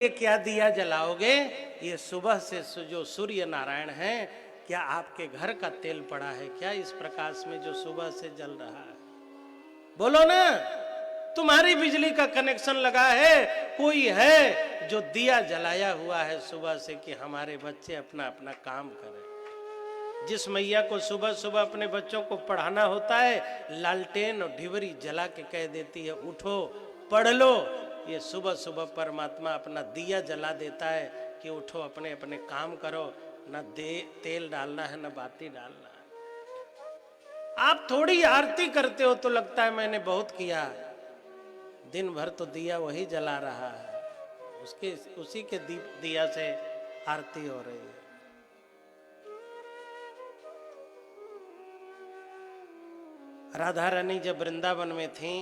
ये क्या दिया जलाओगे? ये सुबह से जो सूर्य नारायण हैं, क्या आपके घर का तेल पड़ा है क्या इस प्रकाश में जो सुबह से जल रहा है? बोलो ना। तुम्हारी बिजली का कनेक्शन लगा है, कोई है जो दिया जलाया हुआ है सुबह से कि हमारे बच्चे अपना अपना काम करें। जिस मैया को सुबह सुबह अपने बच्चों को पढ़ाना होता है, लालटेन और ढिवरी जला के कह देती है उठो पढ़ लो। ये सुबह सुबह परमात्मा अपना दिया जला देता है कि उठो अपने अपने काम करो, न तेल डालना है न बाती डालना है। आप थोड़ी आरती करते हो तो लगता है मैंने बहुत किया, दिन भर तो दिया वही जला रहा है, उसी के दिया से आरती हो रही है। राधा रानी जब वृंदावन में थी,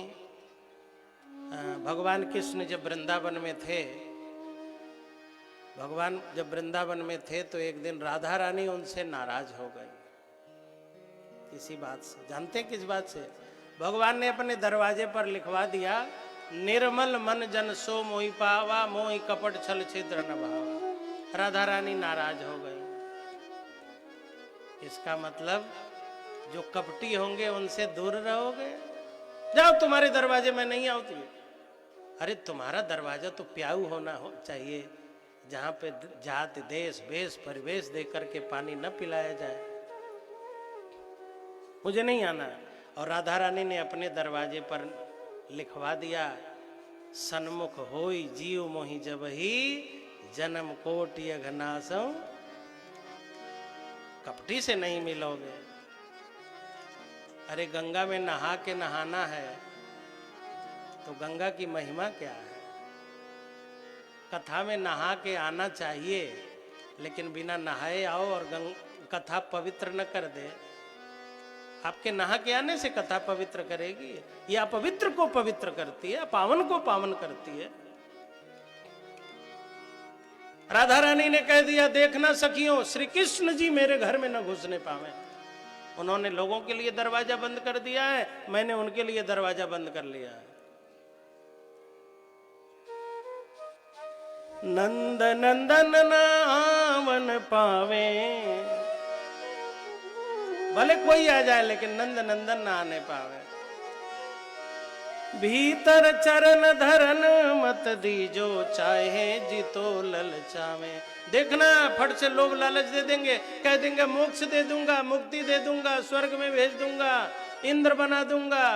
भगवान कृष्ण जब वृंदावन में थे, भगवान जब वृंदावन में थे तो एक दिन राधा रानी उनसे नाराज हो गई किसी बात से। जानते किस बात से? भगवान ने अपने दरवाजे पर लिखवा दिया, निर्मल मन जन सो मोहि पावा, मोहि कपट छल छिद्र न भावा। राधा रानी नाराज हो गई। इसका मतलब जो कपटी होंगे उनसे दूर रहोगे। जाओ, तुम्हारे दरवाजे में नहीं आती। अरे तुम्हारा दरवाजा तो प्याऊ होना चाहिए, जहां पे जात देश वेश परिवेश दे करके पानी न पिलाया जाए। मुझे नहीं आना। और राधा रानी ने अपने दरवाजे पर लिखवा दिया, सन्मुख होई जीव मोहि जबहि, जन्म कोटि अघनासं। कपटी से नहीं मिलोगे। अरे गंगा में नहा के नहाना है तो गंगा की महिमा क्या है? कथा में नहा के आना चाहिए, लेकिन बिना नहाए आओ और कथा पवित्र न कर दे। आपके नहा के आने से कथा पवित्र करेगी? या अपवित्र को पवित्र करती है, पावन को पावन करती है। राधा रानी ने कह दिया, देखना सखियों, श्री कृष्ण जी मेरे घर में न घुसने पावे। उन्होंने लोगों के लिए दरवाजा बंद कर दिया है, मैंने उनके लिए दरवाजा बंद कर लिया है। नंद नंदन नावन पावे, भले कोई आ जाए लेकिन नंद नंदन ना आने पावे। भीतर चरण धरन मत दीजो, चाहे जितो ललचावे। देखना, फट से लोग लालच दे देंगे, कह देंगे मोक्ष दे दूंगा, मुक्ति दे दूंगा, स्वर्ग में भेज दूंगा, इंद्र बना दूंगा।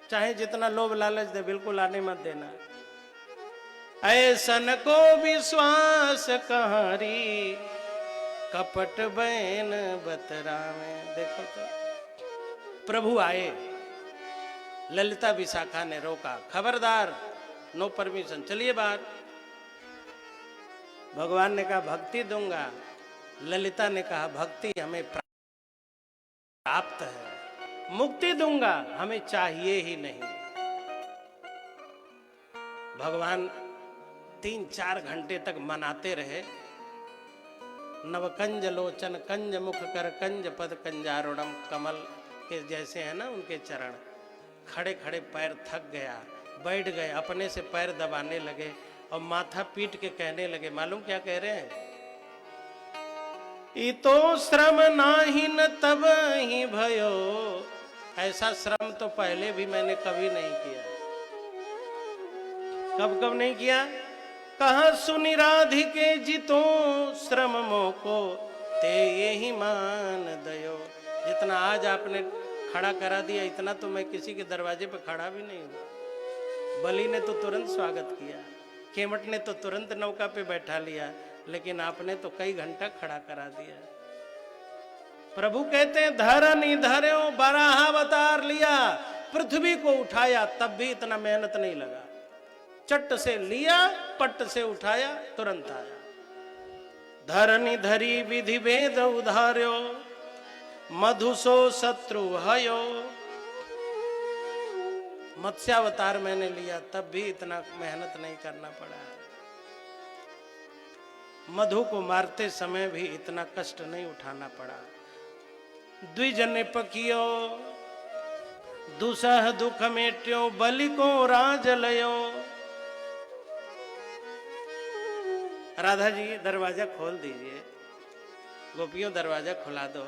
चाहे जितना लोभ लालच दे, बिल्कुल आने मत देना। ऐसन को विश्वास कहारी, कपट बैन बतरावे। देखो तो प्रभु आए, ललिता विशाखा ने रोका, खबरदार, नो परमिशन, चलिए बाहर। भगवान ने कहा भक्ति दूंगा, ललिता ने कहा भक्ति हमें प्राप्त है, मुक्ति दूंगा, हमें चाहिए ही नहीं। भगवान 3-4 घंटे तक मनाते रहे। नवकंज लोचन कंज मुख कर कंज पद कंजारुणम, कमल के जैसे है ना उनके चरण। खड़े खड़े पैर थक गया, बैठ गए, अपने से पैर दबाने लगे और माथा पीट के कहने लगे, मालूम क्या कह रहे हैं? इतो श्रम नाही न तब ही भयो। ऐसा श्रम तो पहले भी मैंने कभी नहीं किया। कब कब नहीं किया? कहा सुनि राधिके जितो श्रम मोको, ते यही मान दयो। जितना आज आपने खड़ा करा दिया, इतना तो मैं किसी के दरवाजे पे खड़ा भी नहीं हुआ। बलि ने तो तुरंत स्वागत किया, केवट ने तो तुरंत नौका पे बैठा लिया, लेकिन आपने तो कई घंटा खड़ा करा दिया। प्रभु कहते हैं धरनी धर्यो, बराह अवतार लिया, पृथ्वी को उठाया, तब भी इतना मेहनत नहीं लगा। चट से लिया, पट से उठाया, तुरंत आया। धरनी धरी विधि भेद उधार्यो, मधुसो शत्रु हयो। मत्स्यावतार मैंने लिया, तब भी इतना मेहनत नहीं करना पड़ा। मधु को मारते समय भी इतना कष्ट नहीं उठाना पड़ा। द्विज ने पकियो, दुसह दुख मेट्यो, बलि को राज लयो। राधा जी दरवाजा खोल दीजिए, गोपियों दरवाजा खुला दो,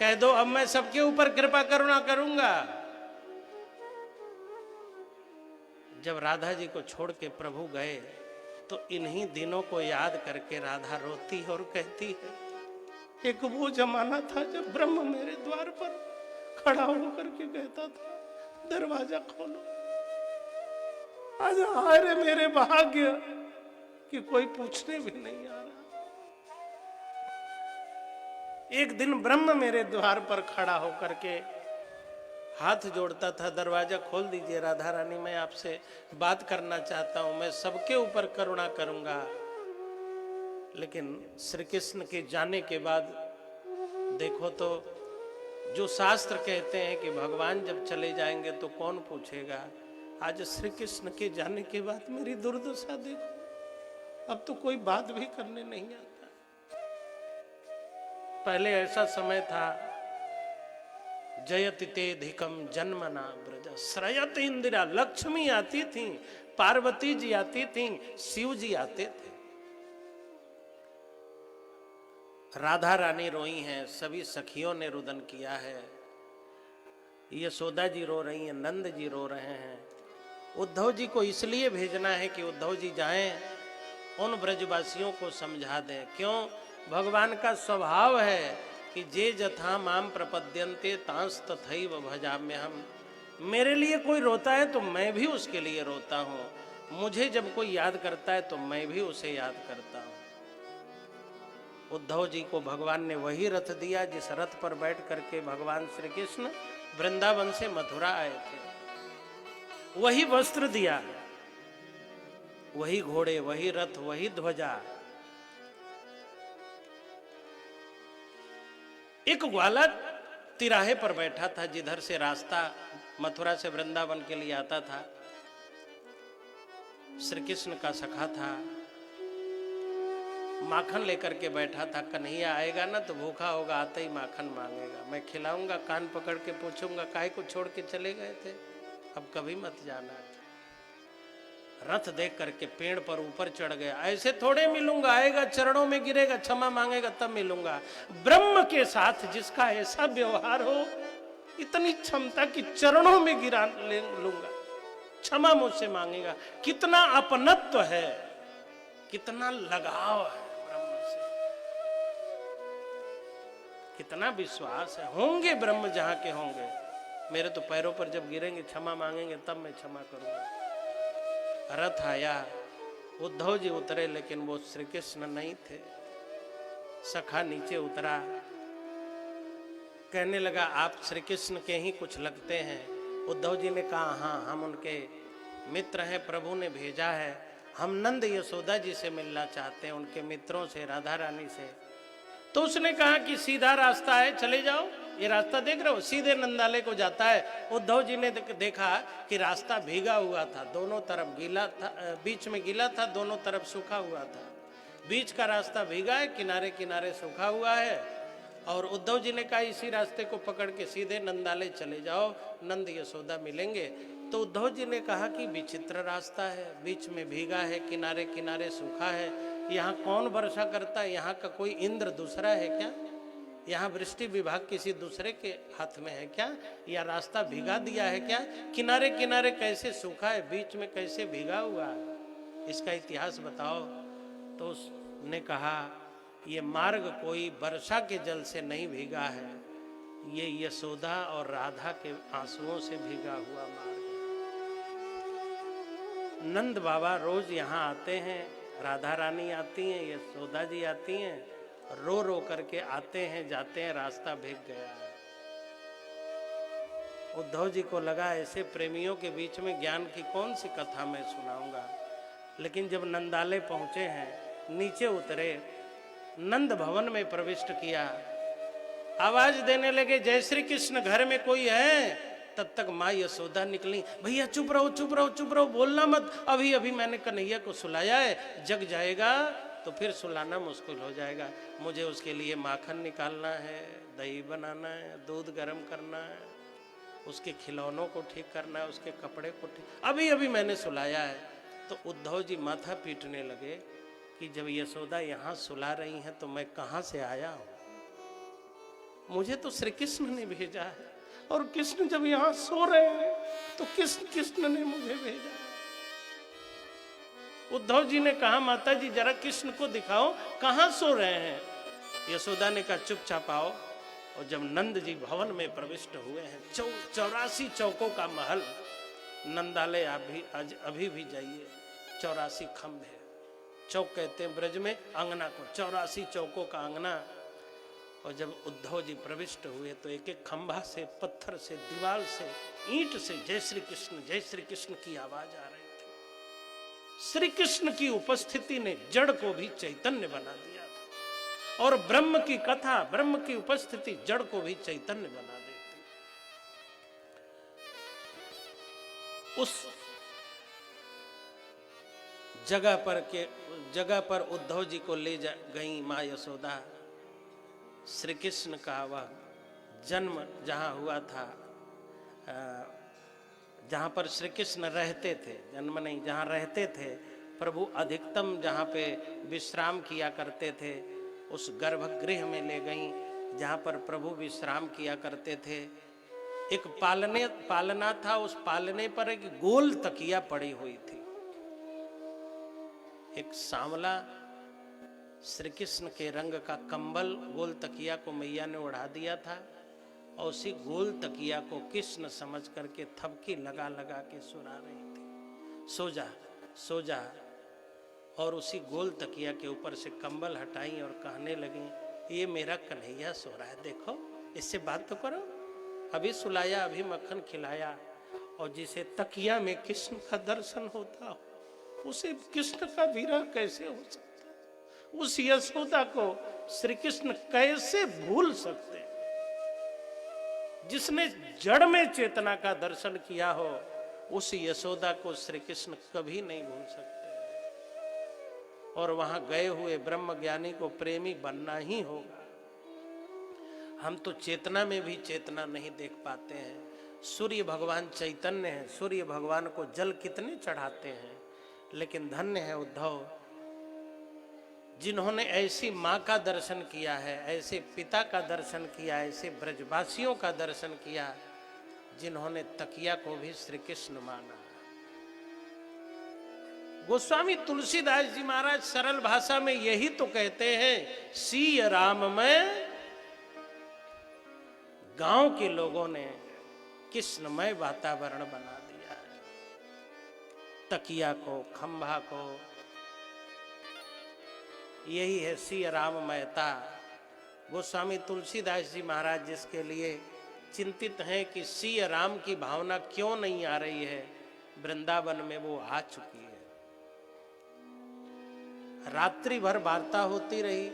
कह दो अब मैं सबके ऊपर कृपा करुणा करूंगा। जब राधा जी को छोड़ के प्रभु गए तो इन्हीं दिनों को याद करके राधा रोती और कहती है, एक वो जमाना था जब ब्रह्म मेरे द्वार पर खड़ा होकर के कहता था दरवाजा खोलो। आज हाय रे मेरे भाग्य कि कोई पूछने भी नहीं आ रहा। एक दिन ब्रह्म मेरे द्वार पर खड़ा होकर के हाथ जोड़ता था, दरवाजा खोल दीजिए राधा रानी, मैं आपसे बात करना चाहता हूं, मैं सबके ऊपर करुणा करूंगा। लेकिन श्री कृष्ण के जाने के बाद देखो तो जो शास्त्र कहते हैं कि भगवान जब चले जाएंगे तो कौन पूछेगा, आज श्री कृष्ण के जाने के बाद मेरी दुर्दशा देखो, अब तो कोई बात भी करने नहीं आता। पहले ऐसा समय था, जयति तेधिकम जन्मना ब्रज श्रयत इंदिरा, लक्ष्मी आती थी, पार्वती जी आती थी, शिव जी आते थे। राधा रानी रोई हैं, सभी सखियों ने रुदन किया है, यशोदा जी रो रही हैं, नंद जी रो रहे हैं। उद्धव जी को इसलिए भेजना है कि उद्धव जी जाएं, उन ब्रजवासियों को समझा दें। क्यों? भगवान का स्वभाव है कि जे जथा माम प्रपद्यन्ते तांस तथैव भजाम्यहम्। मेरे लिए कोई रोता है तो मैं भी उसके लिए रोता हूँ, मुझे जब कोई याद करता है तो मैं भी उसे याद करता हूँ। उद्धव जी को भगवान ने वही रथ दिया जिस रथ पर बैठ करके भगवान श्री कृष्ण वृंदावन से मथुरा आए थे, वही वस्त्र दिया, वही घोड़े, वही रथ, वही ध्वजा। एक ग्वाला तिराहे पर बैठा था जिधर से रास्ता मथुरा से वृंदावन के लिए आता था। श्री कृष्ण का सखा था, माखन लेकर के बैठा था। कन्हैया आएगा ना तो भूखा होगा, आते ही माखन मांगेगा, मैं खिलाऊंगा, कान पकड़ के पूछूंगा काहे को छोड़ के चले गए थे, अब कभी मत जाना। रथ देख करके पेड़ पर ऊपर चढ़ गया, ऐसे थोड़े मिलूंगा, आएगा चरणों में गिरेगा, क्षमा मांगेगा तब मिलूंगा। ब्रह्म के साथ जिसका ऐसा व्यवहार हो, इतनी क्षमता कि चरणों में गिरा ले लूंगा, क्षमा मुझसे मांगेगा, कितना अपनत्व है, कितना लगाव है ब्रह्म से, कितना विश्वास है। होंगे ब्रह्म जहां के होंगे, मेरे तो पैरों पर जब गिरेंगे क्षमा मांगेंगे तब मैं क्षमा करूंगा। रथ आया, उद्धव जी उतरे, लेकिन वो श्री कृष्ण नहीं थे। सखा नीचे उतरा, कहने लगा आप श्री कृष्ण के ही कुछ लगते हैं। उद्धव जी ने कहा हाँ, हम उनके मित्र हैं, प्रभु ने भेजा है, हम नंद यशोदा जी से मिलना चाहते हैं, उनके मित्रों से, राधा रानी से। तो उसने कहा कि सीधा रास्ता है, चले जाओ, ये रास्ता देख रहे हो सीधे नंदालय को जाता है। उद्धव जी ने देखा कि रास्ता भीगा हुआ था, दोनों तरफ गीला था, बीच में गीला था, दोनों तरफ सूखा हुआ था। बीच का रास्ता भीगा है, किनारे किनारे सूखा हुआ है। और उद्धव जी ने कहा इसी रास्ते को पकड़ के सीधे नंदालय चले जाओ, नंद यशोदा मिलेंगे। तो उद्धव जी ने कहा कि विचित्र रास्ता है, बीच में भीगा है, किनारे किनारे सूखा है, यहाँ कौन वर्षा करता है, यहाँ का कोई इंद्र दूसरा है क्या, यहाँ वृष्टि विभाग किसी दूसरे के हाथ में है क्या, या रास्ता भीगा दिया है क्या, किनारे किनारे कैसे सूखा है, बीच में कैसे भीगा हुआ है, इसका इतिहास बताओ। तो उसने कहा ये मार्ग कोई वर्षा के जल से नहीं भीगा है, ये यशोदा और राधा के आंसुओं से भीगा हुआ मार्ग है। नंद बाबा रोज यहाँ आते हैं, राधा रानी आती हैं, यशोदा जी आती हैं, रो रो करके आते हैं, जाते हैं, रास्ता भीग गया है। उद्धव जी को लगा ऐसे प्रेमियों के बीच में ज्ञान की कौन सी कथा मैं सुनाऊंगा। लेकिन जब नंदालय पहुंचे हैं, नीचे उतरे, नंद भवन में प्रविष्ट किया, आवाज देने लगे जय श्री कृष्ण, घर में कोई है। तब तक माँ यशोदा निकली, भैया चुप रहो चुप रहो चुप रहो, बोलना मत, अभी अभी मैंने कन्हैया को सुलाया है, जग जाएगा तो फिर सुलाना मुश्किल हो जाएगा, मुझे उसके लिए माखन निकालना है, दही बनाना है, दूध गर्म करना है, उसके खिलौनों को ठीक करना है, उसके कपड़े को ठीक, अभी अभी मैंने सुलाया है। तो उद्धव जी माथा पीटने लगे, कि जब यशोदा यहाँ सुला रही हैं तो मैं कहाँ से आया हूँ, मुझे तो श्री कृष्ण ने भेजा है, और कृष्ण जब यहाँ सो रहे हैं तो कृष्ण ने मुझे भेजा है। उद्धव जी ने कहा माता जी जरा कृष्ण को दिखाओ कहाँ सो रहे हैं। यशोदा ने कहा चुपचाप आओ। और जब नंद जी भवन में प्रविष्ट हुए हैं, 84 चौकों का महल, नंदालय अभी भी जाइए, 84 खंभे, चौक कहते हैं ब्रज में अंगना को, 84 चौकों का अंगना। और जब उद्धव जी प्रविष्ट हुए तो एक एक खंभा से, पत्थर से, दीवार से, ईंट से जय श्री कृष्ण की आवाज आ रही थी। श्री कृष्ण की उपस्थिति ने जड़ को भी चैतन्य बना दिया था, और ब्रह्म की कथा, ब्रह्म की उपस्थिति जड़ को भी चैतन्य बना देती। उस जगह पर उद्धव जी को ले जा गई माँ यशोदा। श्री कृष्ण का वह जन्म जहाँ हुआ था, जहाँ पर श्री कृष्ण रहते थे, जन्म नहीं, जहाँ रहते थे प्रभु, अधिकतम जहाँ पे विश्राम किया करते थे, उस गर्भगृह में ले गई जहाँ पर प्रभु विश्राम किया करते थे। एक पालना था, उस पालने पर एक गोल तकिया पड़ी हुई थी। एक सांवला श्री कृष्ण के रंग का कंबल गोल तकिया को मैया ने उड़ा दिया था, और उसी गोल तकिया को कृष्ण समझ करके थपकी लगा लगा के सुना रही थी, सो जा सो जा। और उसी गोल तकिया के ऊपर से कंबल हटाई और कहने लगी ये मेरा कन्हैया सो रहा है, देखो इससे बात तो करो, अभी सुलाया, अभी मक्खन खिलाया। और जिसे तकिया में कृष्ण का दर्शन होता हो, उसे कृष्ण का विरह कैसे हो सकता? उस यशोदा को श्री कृष्ण कैसे भूल सकते? जिसने जड़ में चेतना का दर्शन किया हो, उस यशोदा को श्री कृष्ण कभी नहीं भूल सकते। और वहां गए हुए ब्रह्म ज्ञानी को प्रेमी बनना ही होगा। हम तो चेतना में भी चेतना नहीं देख पाते हैं। सूर्य भगवान चैतन्य है, सूर्य भगवान को जल कितने चढ़ाते हैं, लेकिन धन्य है उद्धव जिन्होंने ऐसी माँ का दर्शन किया है, ऐसे पिता का दर्शन किया, ऐसे ब्रजवासियों का दर्शन किया, जिन्होंने तकिया को भी श्री कृष्ण माना। गोस्वामी तुलसीदास जी महाराज सरल भाषा में यही तो कहते हैं, सिय राम में गांव के लोगों ने कृष्णमय वातावरण बना दिया है। तकिया को, खंभा को, यही है सिय राममयता। गोस्वामी तुलसीदास जी महाराज जिसके लिए चिंतित हैं कि सिय राम की भावना क्यों नहीं आ रही है, वृंदावन में वो आ चुकी है। रात्रि भर वार्ता होती रही।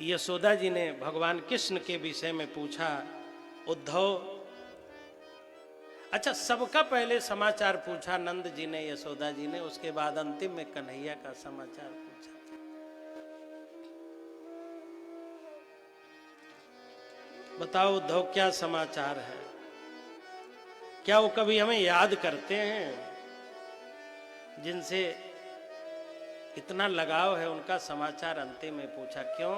यशोदा जी ने भगवान कृष्ण के विषय में पूछा, उद्धव, अच्छा सबका पहले समाचार पूछा नंद जी ने, यशोदा जी ने, उसके बाद अंतिम में कन्हैया का समाचार पूछा। बताओ उद्धव क्या समाचार है? क्या वो कभी हमें याद करते हैं? जिनसे इतना लगाव है उनका समाचार अंतिम में पूछा। क्यों?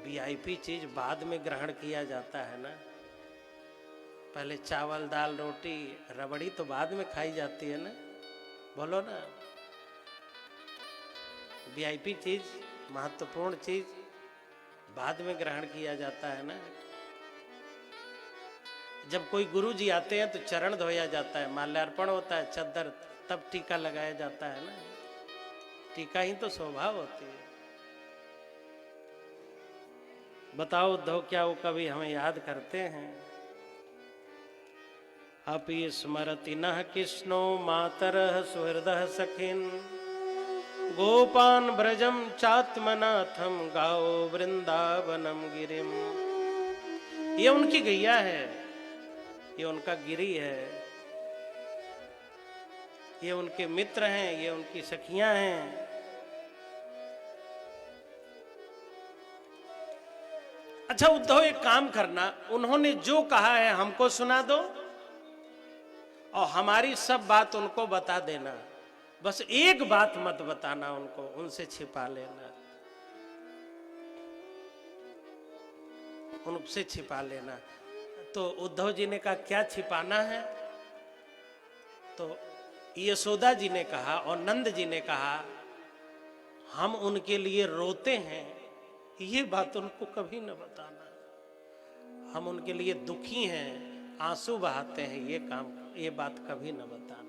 वीआईपी चीज बाद में ग्रहण किया जाता है ना। पहले चावल दाल रोटी रबड़ी तो बाद में खाई जाती है ना, बोलो ना। वीआईपी चीज, महत्वपूर्ण चीज बाद में ग्रहण किया जाता है ना। जब कोई गुरु जी आते हैं तो चरण धोया जाता है, माल्यार्पण होता है, चद्दर, तब टीका लगाया जाता है ना। टीका ही तो स्वभाव होती है। बताओ उद्धव, क्या वो कभी हमें याद करते हैं? अपि स्मरति नः कृष्णो मातरः सुहृदः सखिन् गोपान् ब्रजं चात्मनाथं गाओ वृंदावनम गिरिम। ये उनकी गैया है, ये उनका गिरी है, ये उनके मित्र हैं, ये उनकी सखियां हैं। अच्छा उद्धव, एक काम करना, उन्होंने जो कहा है हमको सुना दो और हमारी सब बात उनको बता देना। बस एक बात मत बताना उनको, उनसे छिपा लेना, उनसे छिपा लेना। तो उद्धव जी ने कहा क्या छिपाना है? तो यशोदा जी ने कहा और नंद जी ने कहा हम उनके लिए रोते हैं, ये बात उनको कभी न बताना। हम उनके लिए दुखी हैं, आंसू बहाते हैं, ये बात कभी न बताना।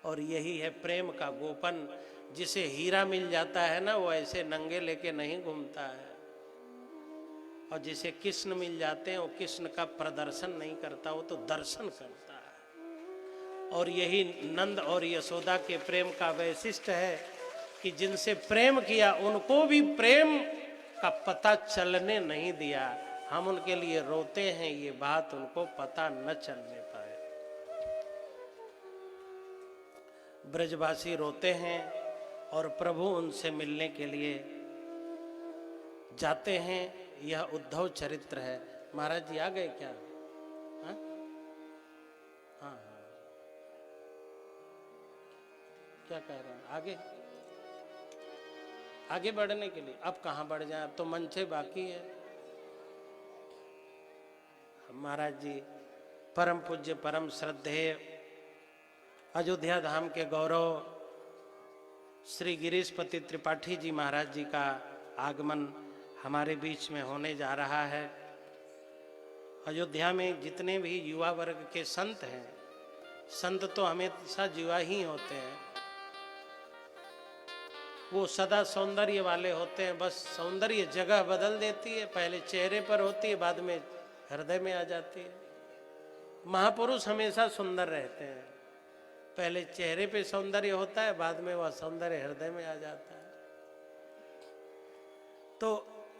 और यही है प्रेम का गोपन। जिसे हीरा मिल जाता है ना, वो ऐसे नंगे लेके नहीं घूमता है। और जिसे कृष्ण मिल जाते हैं, वो कृष्ण का प्रदर्शन नहीं करता, वो तो दर्शन करता है। और यही नंद और यशोदा के प्रेम का वैशिष्ट है कि जिनसे प्रेम किया उनको भी प्रेम का पता चलने नहीं दिया। हम उनके लिए रोते हैं, ये बात उनको पता न चलने पाए। ब्रजवासी रोते हैं और प्रभु उनसे मिलने के लिए जाते हैं। यह उद्धव चरित्र है। महाराज जी आ गए क्या? हाँ हाँ, क्या कह रहे हैं? आगे आगे बढ़ने के लिए। अब कहाँ बढ़ जाए, अब तो मंचे बाकी है। महाराज जी परम पूज्य परम श्रद्धेय अयोध्या धाम के गौरव श्री गिरीशपति त्रिपाठी जी महाराज जी का आगमन हमारे बीच में होने जा रहा है। अयोध्या में जितने भी युवा वर्ग के संत हैं, संत तो हमेशा युवा ही होते हैं, वो सदा सौंदर्य वाले होते हैं। बस सौंदर्य जगह बदल देती है, पहले चेहरे पर होती है, बाद में हृदय में आ जाती है। महापुरुष हमेशा सुंदर रहते हैं, पहले चेहरे पे सौंदर्य होता है, बाद में वह सौंदर्य हृदय में आ जाता है। तो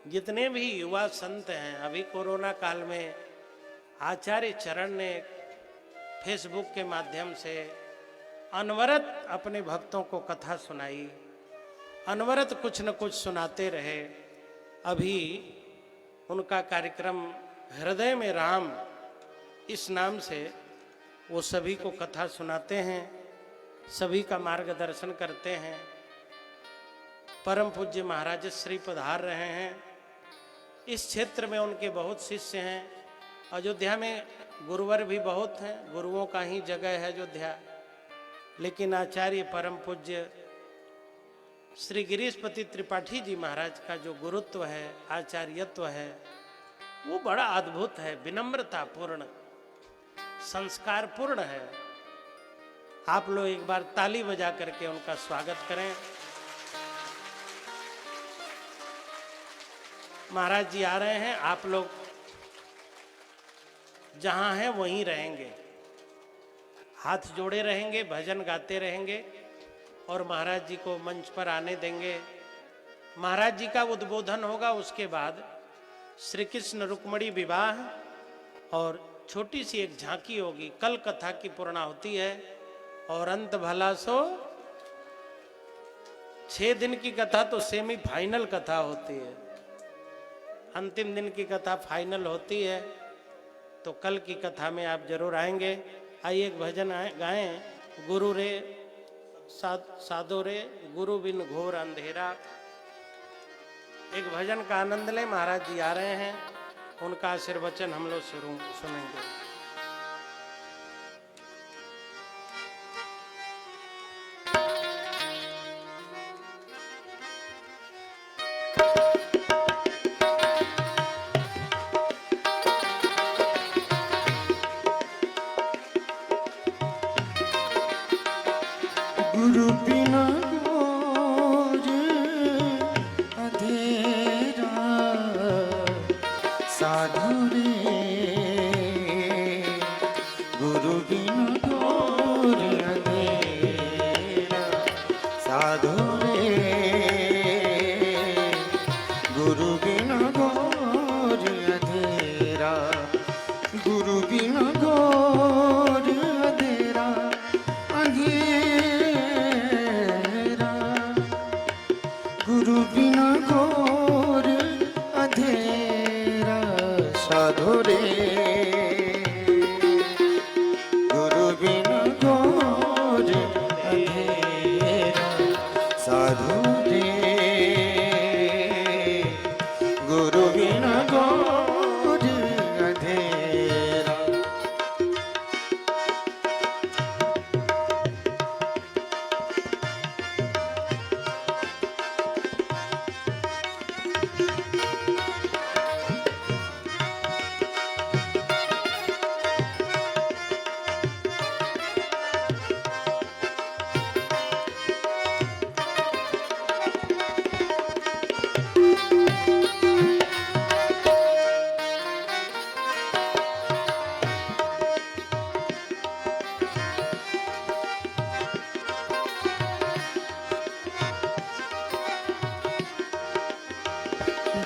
जितने भी युवा संत हैं, अभी कोरोना काल में आचार्य चरण ने फेसबुक के माध्यम से अनवरत अपने भक्तों को कथा सुनाई, अनवरत कुछ न कुछ सुनाते रहे। अभी उनका कार्यक्रम हृदय में राम इस नाम से वो सभी को कथा सुनाते हैं, सभी का मार्गदर्शन करते हैं। परम पूज्य महाराज श्री पधार रहे हैं। इस क्षेत्र में उनके बहुत शिष्य हैं। अयोध्या में गुरुवर भी बहुत हैं, गुरुओं का ही जगह है अयोध्या। लेकिन आचार्य परम पूज्य श्री गिरीशपति त्रिपाठी जी महाराज का जो गुरुत्व है, आचार्यत्व है, वो बड़ा अद्भुत है, विनम्रता पूर्ण, संस्कार पूर्ण है। आप लोग एक बार ताली बजा करके उनका स्वागत करें। महाराज जी आ रहे हैं, आप लोग जहां हैं वहीं रहेंगे, हाथ जोड़े रहेंगे, भजन गाते रहेंगे और महाराज जी को मंच पर आने देंगे। महाराज जी का उद्बोधन होगा, उसके बाद श्री कृष्ण रुक्मणी विवाह और छोटी सी एक झांकी होगी। कल कथा की पूर्णाहुति है और अंत भला सो 6 दिन की कथा तो सेमीफाइनल कथा होती है, अंतिम दिन की कथा फाइनल होती है। तो कल की कथा में आप जरूर आएंगे। आइए एक भजन गाएं, गुरु रे साधो रे गुरु बिन घोर अंधेरा। एक भजन का आनंद लें। महाराज जी आ रहे हैं, उनका आशीर्वचन हम लोग सुनेंगे। गुरु बिना घोर अंधेरा, साधु रे गुरु बिना घोर अंधेरा, साधु रे गुरु बिना घोर अंधेरा, गुरु बिना घोर अंधेरा, अंधेरा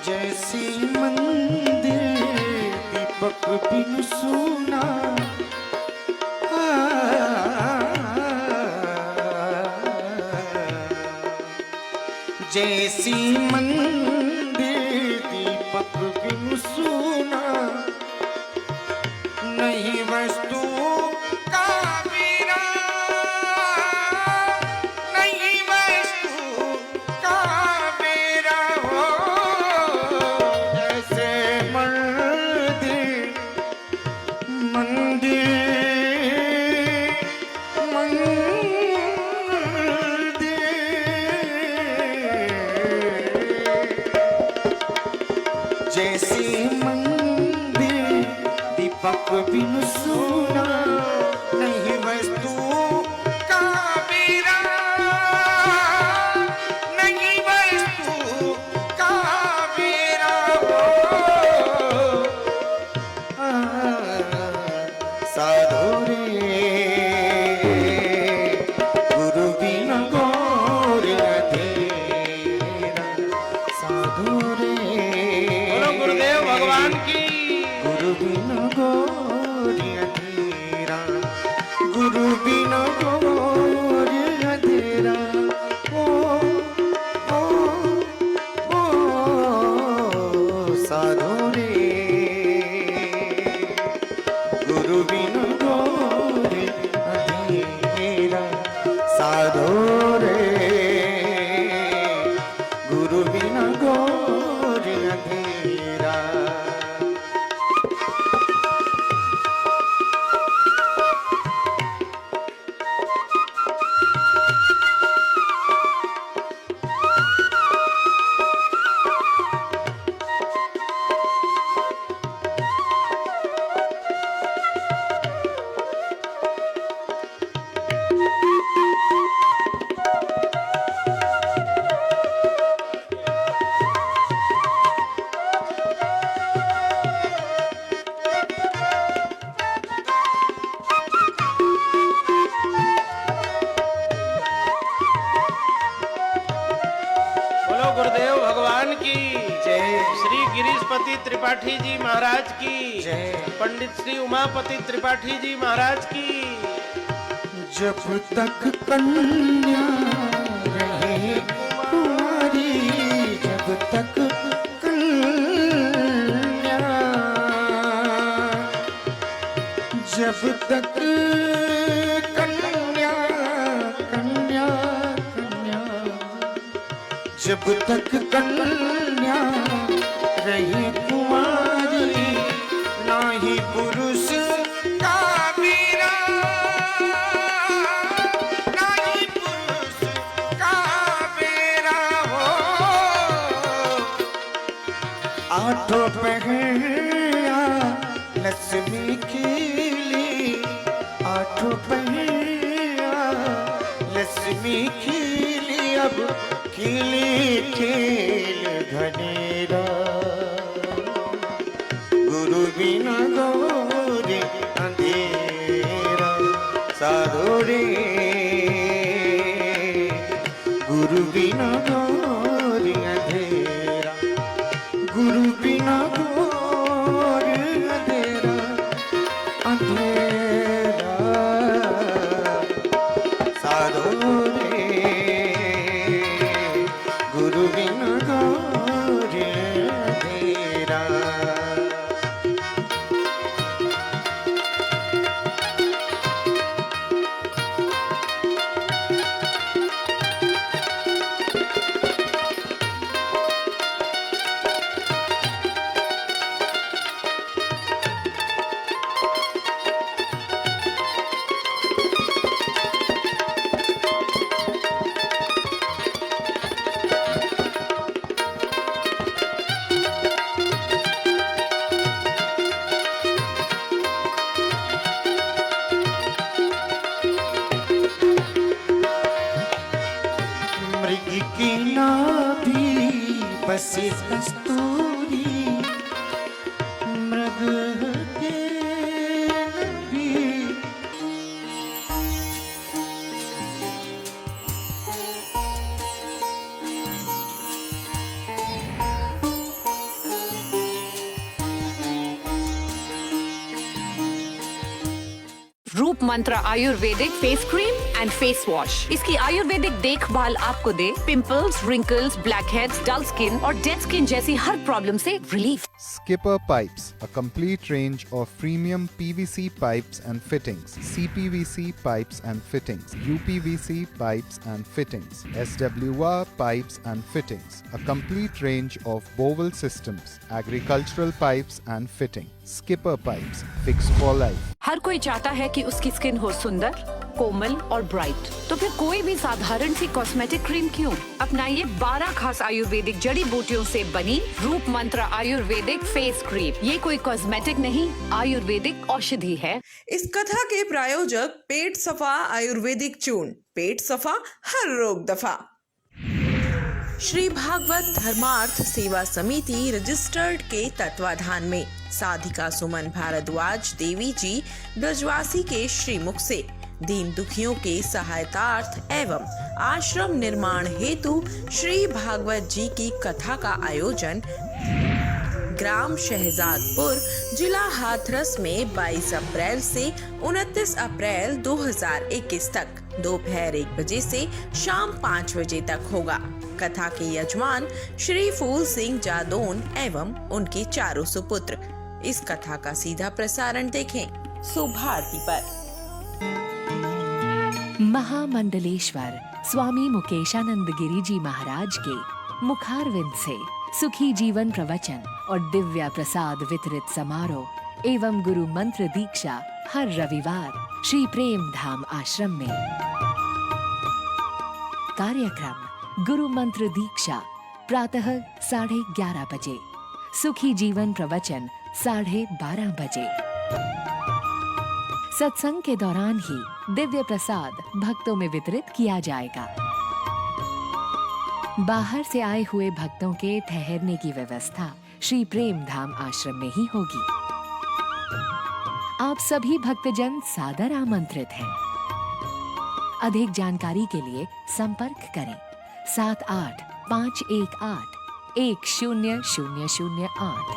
जैसी मंदिर दीपक बिन सुना, जैसी मंदिर दीपक बिन सुना, नहीं वस्तु का मेरा, नहीं वस्तु का मेरा हो। जैसे मंदिर मंदिर जैसी मंदिर दीपक बिन सुना, नहीं वस्तु का मेरा, नहीं वस्तु का मेरा हो। साधु रे गुरु बिन घोर अंधेरा, साधु रे गुरुदेव भगवान की। गुरु बिन घोर अंधेरा, गुरु बिन घोर अंधेरा। ओ ओ ओ साधु रे गुरु बिन घोर अंधेरा, साधु रे गुरु बिन घोर अंधेरा। बोलो गुरुदेव भगवान की जय। श्री गिरीशपति त्रिपाठी जी महाराज की जय। पंडित श्री उमापति त्रिपाठी जी महाराज की। जब तक कन्या रहे कुमारी, जब तक कन्या, जब तक कन्या कन्या कन्या, जब तक कन्या रही कुमारी, नाही पुरुष का मेरा, नाही पुरुष का मेरा हो। आठों पहरिया लक्ष्मी खिली, आठों पहरिया लक्ष्मी खिली, अब खिली खेल घनेरा। गुरु बिना घोर अंधेरा, साधु रे गुरु बिना घोर अंधेरा, गुरु बिना घोर अंधेरा, अंधेरा साधु रे गुरु बिना घोर अंधेरा। बसी कस्तूरी मृग के नबी। Roop Mantra ayurvedic face cream and face wash. इसकी आयुर्वेदिक देखभाल आपको दे pimples, wrinkles, blackheads, dull skin और डेड स्किन जैसी हर प्रॉब्लम से relief. Skipper Pipes, a complete range of premium PVC pipes and fittings, CPVC pipes and fittings, UPVC pipes and fittings, SWR pipes and fittings, a complete range of bowel systems, agricultural pipes and fitting. Skipper Pipes, fixed for life. हर कोई चाहता है कि उसकी skin हो सुंदर, कोमल और bright, तो फिर कोई भी साधारण सी कॉस्मेटिक क्रीम क्यों? अपनाइए 12 खास आयुर्वेदिक जड़ी बूटियों से बनी रूप मंत्र आयुर्वेदिक फेस क्रीम। ये कोई कॉस्मेटिक नहीं, आयुर्वेदिक औषधि है। इस कथा के प्रायोजक पेट सफा आयुर्वेदिक चूर्ण, पेट सफा हर रोग दफा। श्री भागवत धर्मार्थ सेवा समिति रजिस्टर्ड के तत्वाधान में साधिका सुमन भारद्वाज देवी जी ब्रजवासी के श्रीमुख से दीन दुखियों के सहायतार्थ एवं आश्रम निर्माण हेतु श्री भागवत जी की कथा का आयोजन ग्राम शहजादपुर, जिला हाथरस में 22 अप्रैल से 29 अप्रैल 2021 तक दोपहर 1 बजे से शाम 5 बजे तक होगा। कथा के यजमान श्री फूल सिंह जादौन एवं उनके चारों सुपुत्र। इस कथा का सीधा प्रसारण देखें सुभारती पर। महामंडलेश्वर स्वामी मुकेशानंद गिरी जी महाराज के मुखारविंद से सुखी जीवन प्रवचन और दिव्य प्रसाद वितरित समारोह एवं गुरु मंत्र दीक्षा हर रविवार श्री प्रेम धाम आश्रम में। कार्यक्रम गुरु मंत्र दीक्षा प्रातः 11:30 बजे, सुखी जीवन प्रवचन 12:30 बजे। सत्संग के दौरान ही दिव्य प्रसाद भक्तों में वितरित किया जाएगा। बाहर से आए हुए भक्तों के ठहरने की व्यवस्था श्री प्रेम धाम आश्रम में ही होगी। आप सभी भक्तजन सादर आमंत्रित हैं। अधिक जानकारी के लिए संपर्क करें 7851181008।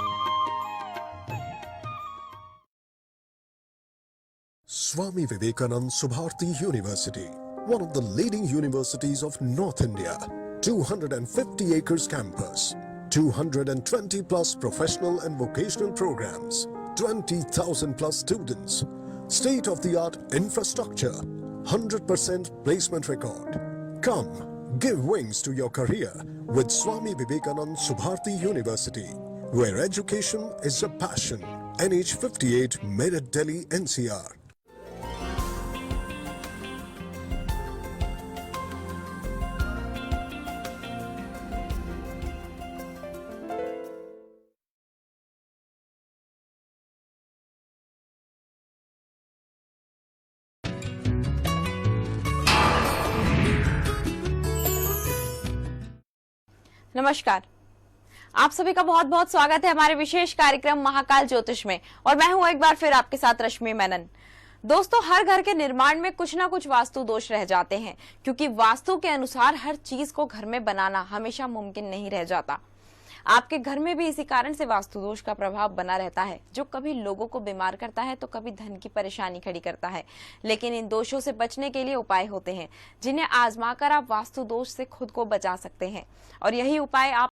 Swami Vivekanand Subharti University, one of the leading universities of North India. 250 acres campus, 220 plus professional and vocational programs, 20,000 plus students, state of the art infrastructure, 100% placement record. Come, give wings to your career with Swami Vivekanand Subharti University, where education is a passion. NH 58, Meerut, Delhi, NCR. नमस्कार, आप सभी का बहुत बहुत स्वागत है हमारे विशेष कार्यक्रम महाकाल ज्योतिष में। और मैं हूं एक बार फिर आपके साथ रश्मि मेनन। दोस्तों, हर घर के निर्माण में कुछ ना कुछ वास्तु दोष रह जाते हैं, क्योंकि वास्तु के अनुसार हर चीज को घर में बनाना हमेशा मुमकिन नहीं रह जाता। आपके घर में भी इसी कारण से वास्तु दोष का प्रभाव बना रहता है, जो कभी लोगों को बीमार करता है तो कभी धन की परेशानी खड़ी करता है। लेकिन इन दोषों से बचने के लिए उपाय होते हैं, जिन्हें आजमाकर आप वास्तु दोष से खुद को बचा सकते हैं। और यही उपाय आप